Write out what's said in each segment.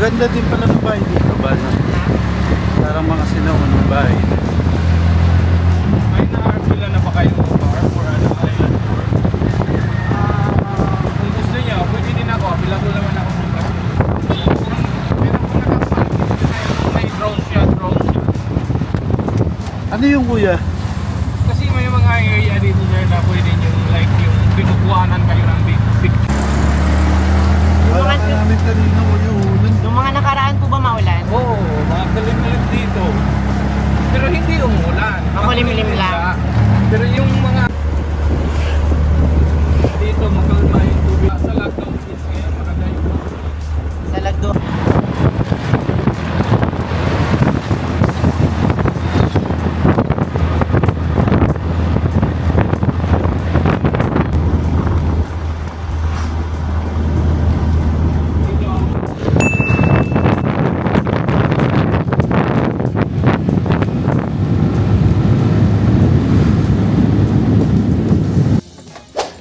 Maganda din pala ng bahay dito ba? No? Parang mga sinaunang bahay. May na-arpila na ba kayong bar for ano island tour? Kung gusto niya, pwede din ako. Available naman ako sa bar. Meron po nakapag. May drone shot. Ano yung kuya? Kasi may mga area dito sir na pwede yung like yung pinukuhanan kayo ng big Wala ka namin kanina ko yung ulan. Yung mga nakaraan po ba maulan? Oo, mga kalim-lim dito. Pero hindi umulan. Makulimlim lang. Pero yung mga dito makalma yung tubig. Sa lockdown kids ngayon, maganda yung Sa Lagdo.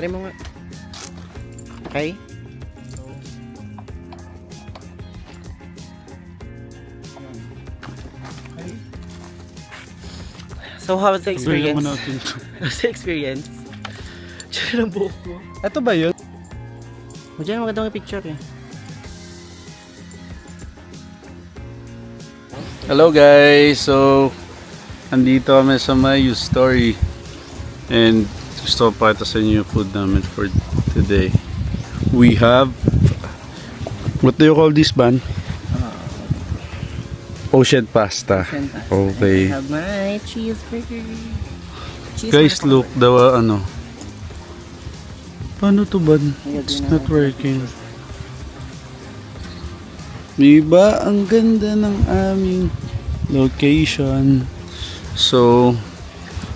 Try mo nga. Okay? So how was the experience? Bigyan mo natin. How's the experience? Diyan ang buhok mo. Ito ba yun? Diyan magandang picture eh. Hello guys! So, andito kami sa Mayu Story. And gusto ko pakita sa inyo yung food namin for today. We have, what do you call this, Ban? Ocean pasta. Okay. I have my cheeseburger. Guys, look, daw ano. Paano to, Ban? It's not working. Diba? Ang ganda ng aming location. So,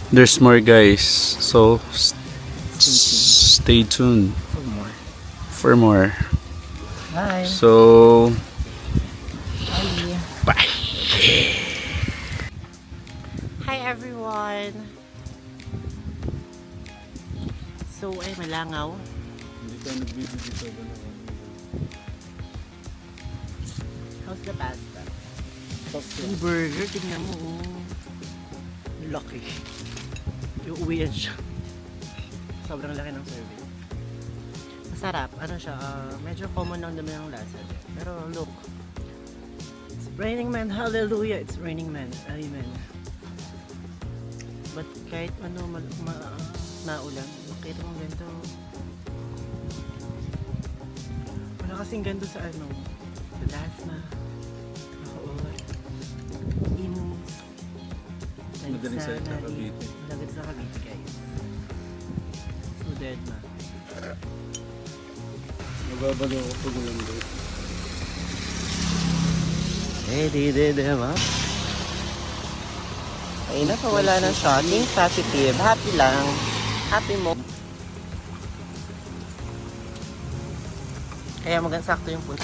there's more guys. So, stay tuned for more. Bye. So, Bye. bye. Hi everyone. So ay malangaw. Hindi ka nag-video dito ba naman? How's the pasta? Yung burger, tingnan mo. Oh. Laki. Iuwi yan siya. Sobrang laki ng serving. Masarap. Ano siya, medyo common lang naman ang lasa. Pero look. It's raining man. Hallelujah. It's raining man. Amen. But kahit ano, naulan. Makita mong ganito. Wala kasing ganito sa ano. Sa Dasma. Imus. Madaling salita, Cavite. Madaling sa Cavite, guys. So dead na. Nababalo ako pag ulang doon. Diba? Ay na, wala ng shocking. Positive. Happy lang. Happy mo. Kaya maganda sakto yung food.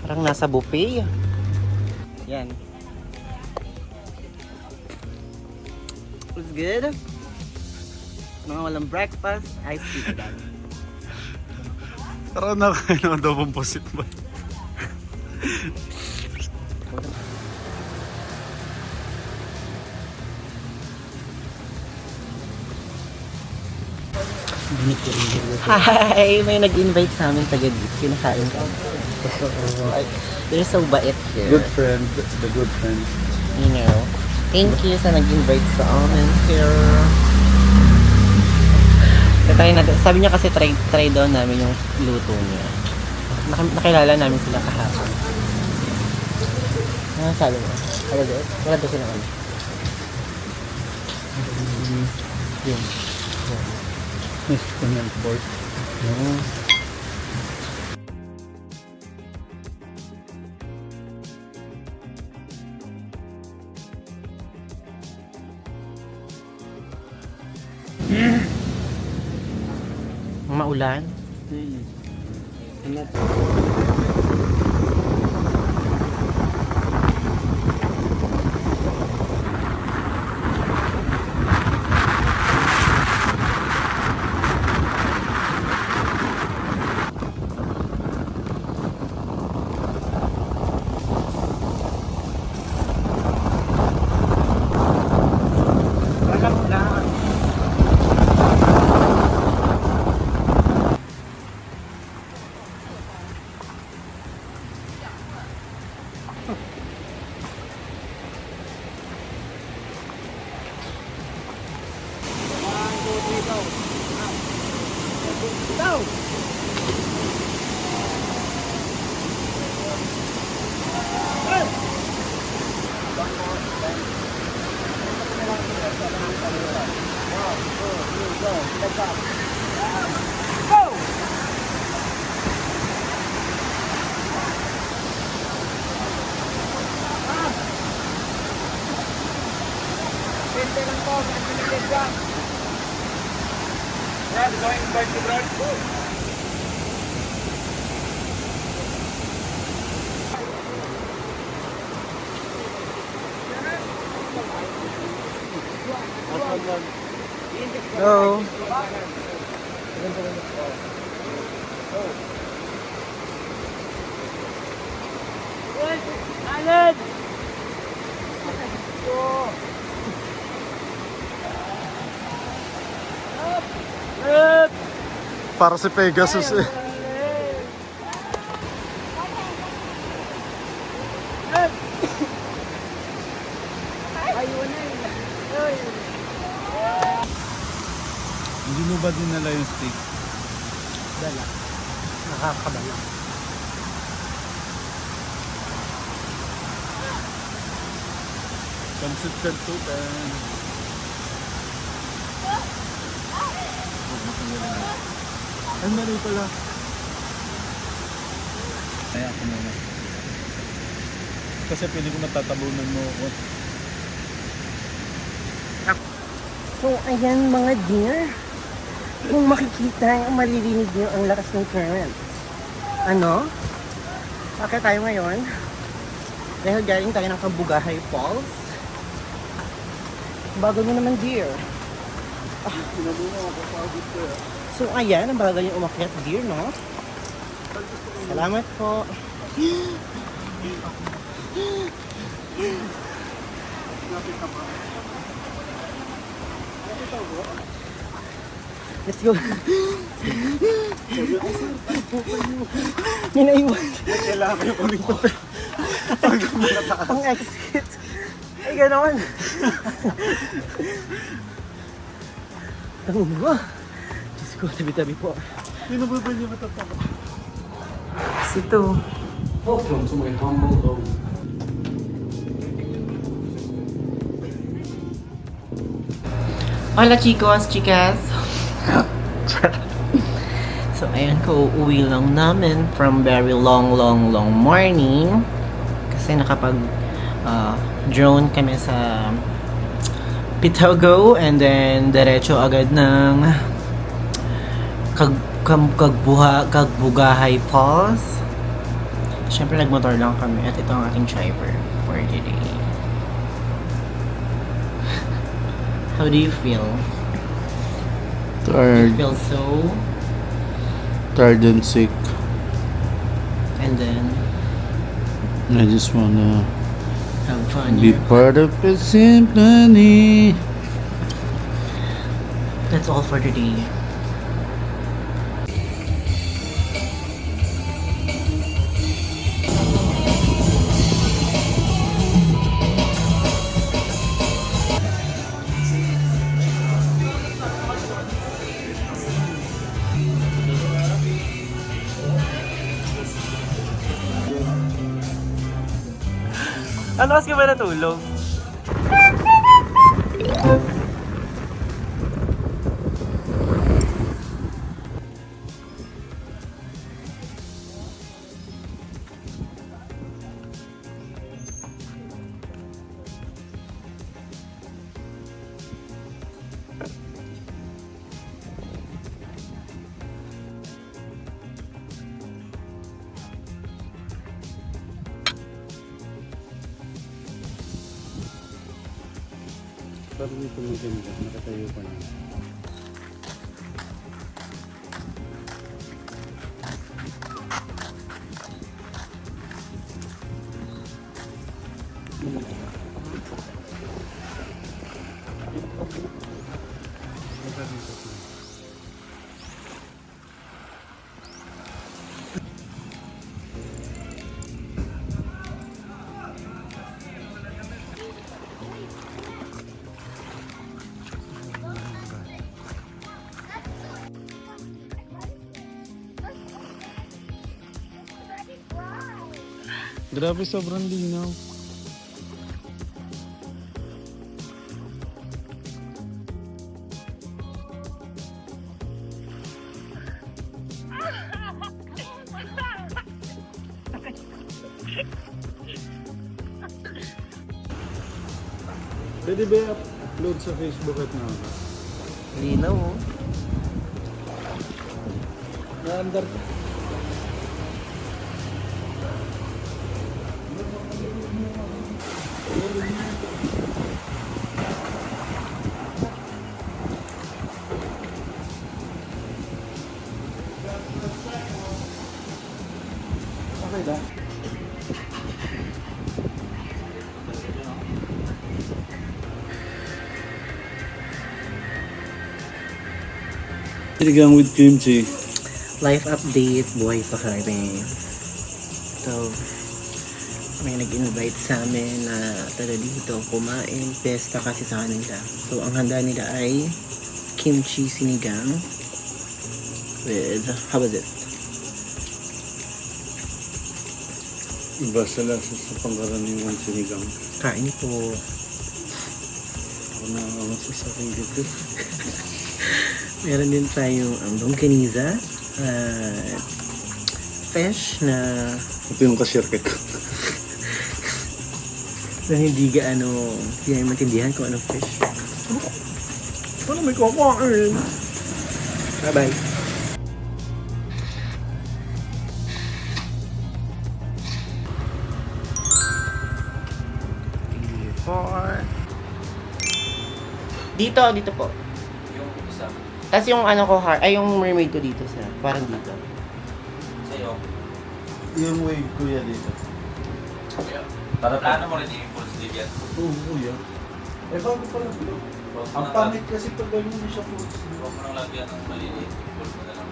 Parang nasa buffet. Yan. It's good. Mga walang breakfast, ice cream lang. Tara na kayo ng adobong pusit ba? Hi! May nag-invite sa amin taga dito. Kinakain ka. They're so bait here. Good friend, the good friend. You know. Thank you sa nag-invite sa amin here. Sabi niya kasi try daw namin yung luto niya. Nakilala namin sila kahapon. Ano sabi mo? Wala daw sila kami. Yun. National Port. Maulan? Brad, going back to Brad. Go. Aled! Para si Pegasus eh. Hindi mo ba dinala yung stick? Dala. Nakakabala. Pansit kantutan. Ay, mali pala. Ay, ako muna. Kasi pili ko natatabunan mo ako. So, ayan mga dear. Kung makikita, maririnig niyo ang lakas ng current. Ano? Bakit tayo ngayon? Dahil galing tayo ng Kabugahay Falls. Bago nyo naman, dear. So, ayan, ang bagal yung umakyat, dear, no? Salamat po. Let's go. May naiwan. Kailangan kayo kaming Ang exit. Ay, gano'n. Tango mo. Diyos ko, tabi-tabi po. Sino ba niyo matatapos? Sito. Welcome to my humble home. Hola chicos, chicas. So, ayan ko, uuwi lang namin from very long morning. Kasi nakapag drone kami sa Pitogo and then diretso agad ng Kagbugahay Falls. Siyempre nagmotor lang kami at ito ang ating driver for today. How do you feel? Tired. You feel so Tired and sick. and then I just wanna have fun. be here. part of a symphony. That's all for today. Ano mas ka ba natulog? Parang ito maganda, nakatayo pa na. Grabe, sobrang linaw. Pwede ba i-upload sa Facebook at naman? Linaw oh. Naandar ka. Okay ba? Sinigang with kimchi. Life update, buhay pa kami. So, may nag-invite sa amin na tara dito kumain, pesta kasi sa kanila. So, ang handa nila ay kimchi sinigang with, how was it? Iba sa lasa sa pangkaraniwan sinigang. Kain po. Ako na sa sarili ko. Meron din tayong longganisa, fish na Ito yung kasirket ko. hindi gaano, hindi namin maintindihan kung anong fish. Ano may kumakain? Bye-bye. Dito po. Yung isa Tapos yung ano ko, ay yung mermaid ko dito sa, parang dito. sa'yo. Yung wave kuya dito. Para plano mo rin yung full sleeve yan. Oo, kuya. Eh, bago pa lang ito. Ang pangit kasi pag ganyan mo siya full sleeve. Huwag mo nang lagyan ng maliliit. Full mo na lang.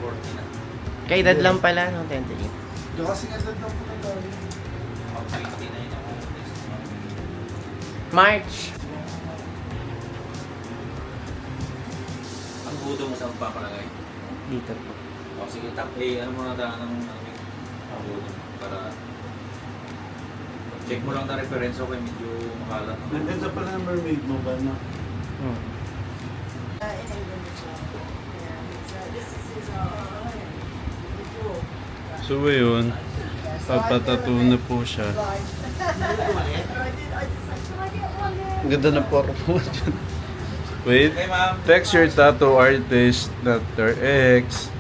40 na. Kay dad lang pala, no, 10 to 8. Kasi nga dad lang po na tayo. Pag 20 na yun ako. March. Ang budo mo saan papalagay? Dito po. O sige, ano mo na daan ng ang budo. Para check mo lang na reference okay, medyo makalat. Nandun pala ng mermaid mo ba na? Hmm. So yun, papatato na po siya. Ang ganda na forma mo dyan. Wait, Okay, ma'am. text your tattoo artist, Dr. X.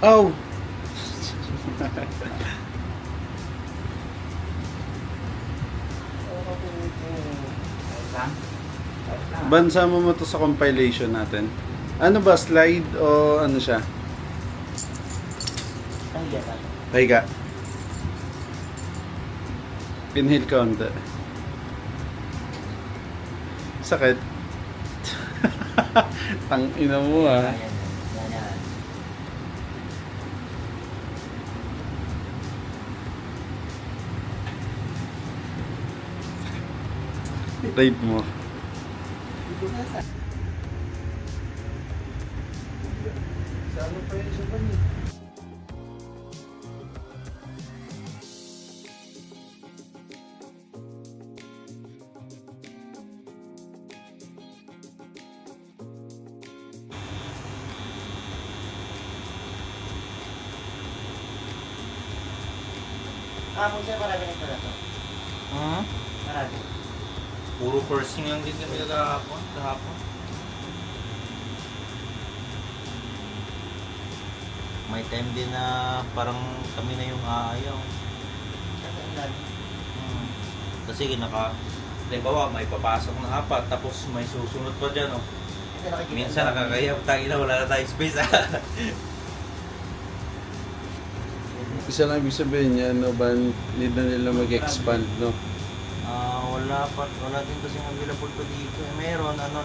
Oh! Bansa mo to sa compilation natin. Ano ba, slide o ano siya? Ay, gata. Higa. Inhale ka onta. Sakit. Tang ina mo ah. Rate mo. Saan pa yun siya ba niya? Kapag siya marami na pala to. Hmm? Marami. Puro pursing lang din kami kahapon. May time din na parang kami na yung aayaw. Kasi halimbawa may papasok na apat tapos may susunod pa dyan oh. Minsan nakakaya, tayo na wala na tayong space Isa lang ibig sabihin niya, no, ba need na nila mag-expand, no? Wala din kasi available to dito. Meron ang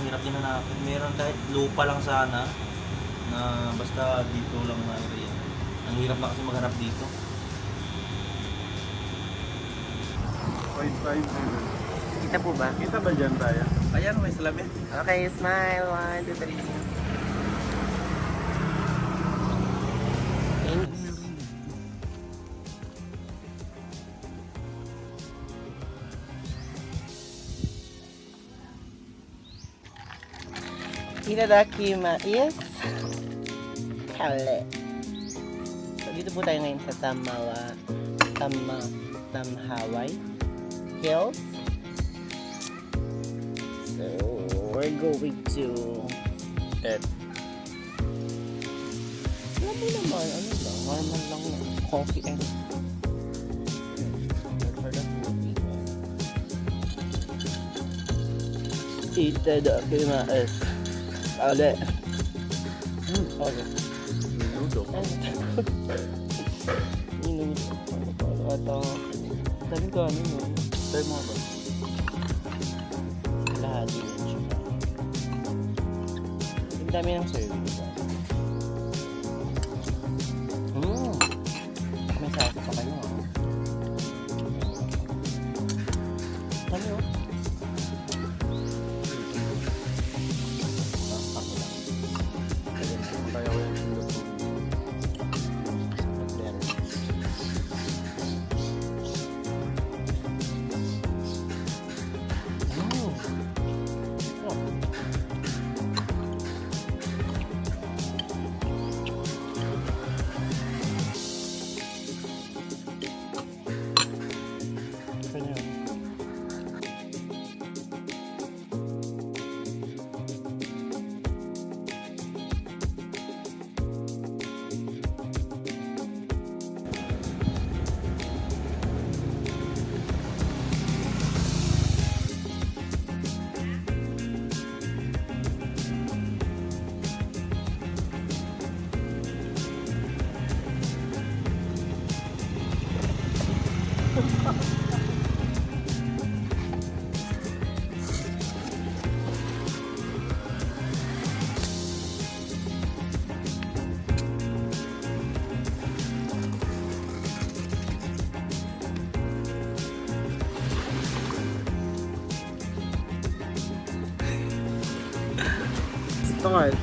hirap din hanapin. Meron kahit lupa lang sana na basta dito lang na area. Ang hirap na kasi maghanap dito. 0.5. Kita po ba? Kita ba dyan tayo? Ayan, may salamin. Okay, smile. 1, 2, 3. Itadakimasu. Yes. Kale. So, dito po tayo ngayon sa Tamhaway Hills. So, we're going to that. Alam mo naman, ano lang, normal lang na coffee and for the food. Itadakimasu. Kale. Okay. Minudo. Minuto. Ata. Dami ka ano no? Try mo ba? Lahat yun siya. Ang dami ng service. May sasa pa kayo ah. Ano? Ako lang. Kaya ko yung minudo. Tungkol.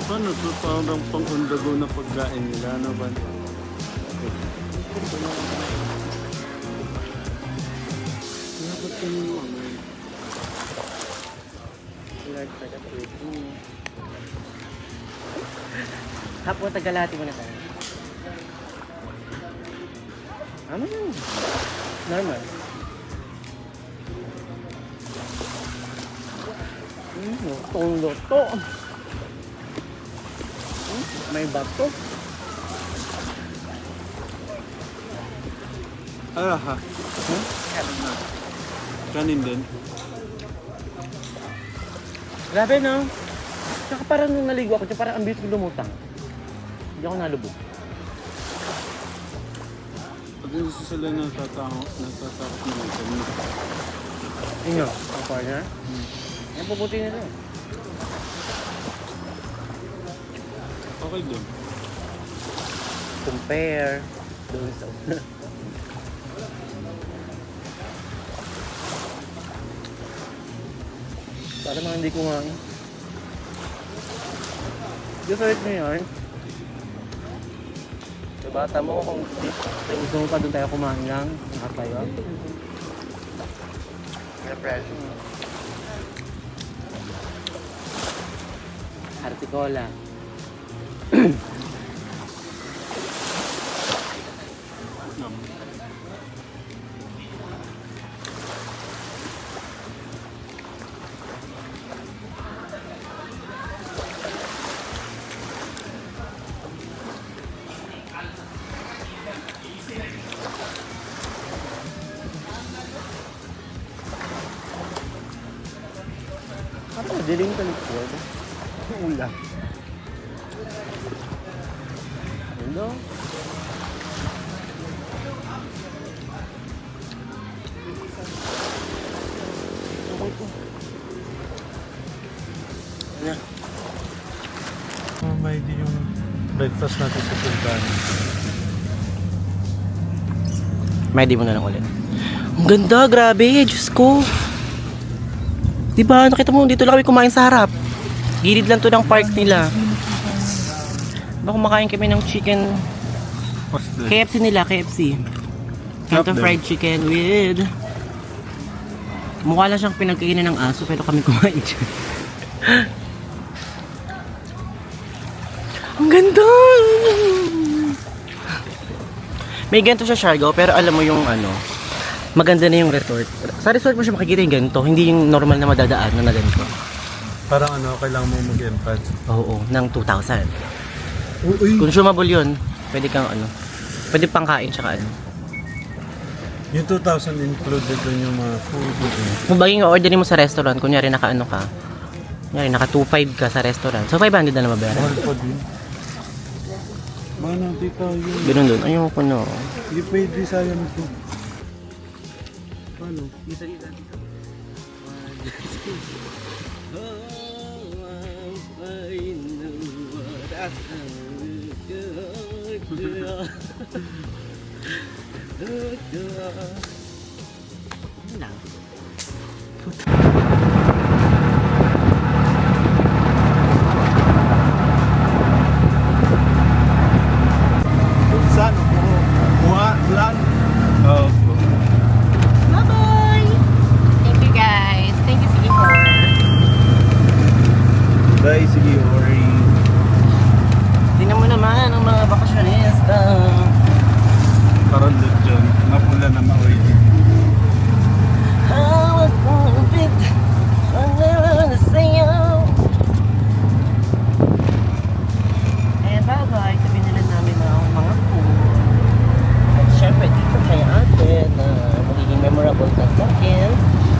Paano to? Parang pang-undago na pagkain nila, ano ba? Dapat kanino ano? Lord for the food. Hapon, tagalati mo na tayo. Ano yun? Normal. Lutong-luto. May bato. Ah, ha. Kanin din. Grabe no? Tsaka parang nung naligo ako, parang ang bilis ko lumutang. Hindi ako nalubog. Pag gusto sila natatakot na kami. Inyo? Ang partner? Yan puputi nila. Okay din. Compare. Doon sa una. Para mga hindi kumain. Gusto ulit mo yun? Sa bata mo kung gusto mo pa doon tayo kumain lang. Nakatayo. Refresh. Articola. Apa, dilim ka likod? Ulam. Hello? Ano? May di yung breakfast natin sa Sultan. May di mo na lang ulit. Ang ganda, grabe, Diyos ko. Diba, nakita mo, dito lang kami kumain sa harap. Gilid lang to ng park nila. Diba kumakain kami ng chicken, What's this? KFC nila, KFC. Kanto Up there. fried chicken with... Mukha lang siyang pinagkainan ng aso, pero kami kumain dyan. Ang ganda! May ganito siya, Siargao, pero alam mo yung ano, maganda na yung resort. Sa resort mo siya makikita yung ganito, hindi yung normal na madadaan na ganito. Parang ano, kailangan mo mag-entrance. Oo, ng 2,000. Uy! Consumable yun. Pwede kang ano, pwede pang kain tsaka ano. Yung 2,000 included dun yung mga food. Kung bagay yung orderin mo sa restaurant, kunyari naka ano ka, kunyari naka 2,500 ka sa restaurant, so 500 na mabayaran. Mahal pa din. Mana, di tayo. Ganun dun, ayoko na. Hindi pwede, sayang ito. Paano? Ano lang? Saan? Bulan? Oo. Bye-bye! Thank you guys. Thank you, Sige for. Bye, sige, Ori. Tingnan mo naman ang mga bakasyonista. Karandot dyan. Mapula na ma-oil. Hawak mo ang bit, ang naman na sa'yo. Eh, bye-bye. Sabihin nila namin na ang mga food. At syempre, dito kay ate na magiging memorable na sa akin.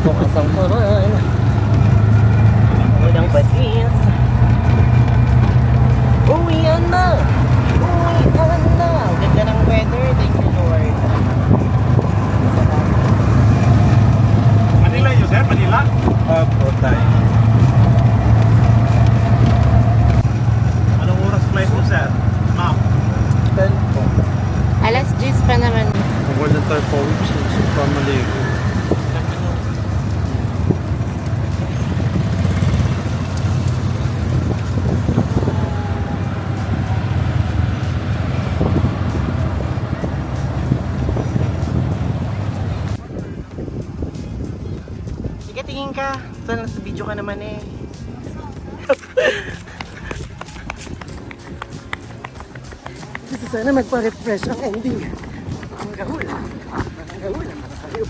Kung asang paman. Walang patis. Uwian na! Uwian na! Ang ganda ng weather. Thank you, Lord. Manila yun, sir? Manila? Opo, tayo. Anong oras flight mo, sir? Ma'am. 10 po. Alas 10 pa naman. Kung wala tayo pa weeks, so family ko. Sige, tingin ka. Sana sa video ka naman eh. Gusto sana magpa-refresh ang ending. Ang gahula. Ang gahula, makasayop.